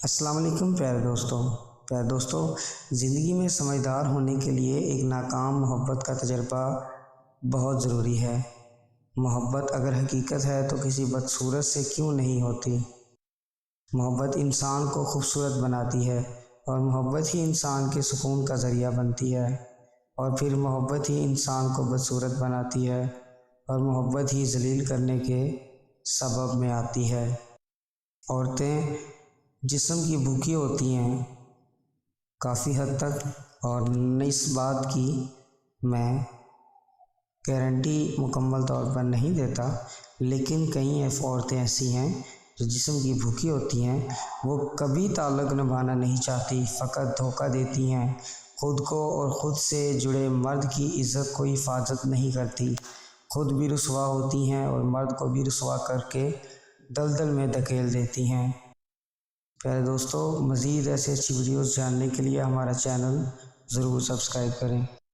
السلام علیکم پیارے دوستوں، زندگی میں سمجھدار ہونے کے لیے ایک ناکام محبت کا تجربہ بہت ضروری ہے۔ محبت اگر حقیقت ہے تو کسی بدصورت سے کیوں نہیں ہوتی؟ محبت انسان کو خوبصورت بناتی ہے اور محبت ہی انسان کے سکون کا ذریعہ بنتی ہے، اور پھر محبت ہی انسان کو بدصورت بناتی ہے اور محبت ہی ذلیل کرنے کے سبب میں آتی ہے۔ عورتیں جسم کی بھوکی ہوتی ہیں کافی حد تک، اور اس بات کی میں گارنٹی مکمل طور پر نہیں دیتا، لیکن کئی عورتیں ایسی ہیں جو جسم کی بھوکی ہوتی ہیں، وہ کبھی تعلق نبھانا نہیں چاہتی، فقط دھوکہ دیتی ہیں، خود کو اور خود سے جڑے مرد کی عزت کو حفاظت نہیں کرتی، خود بھی رسوا ہوتی ہیں اور مرد کو بھی رسوا کر کے دلدل میں دھکیل دیتی ہیں۔ پیارے دوستو، مزید ایسی اچھی ویڈیوز جاننے کے لیے ہمارا چینل ضرور سبسکرائب کریں۔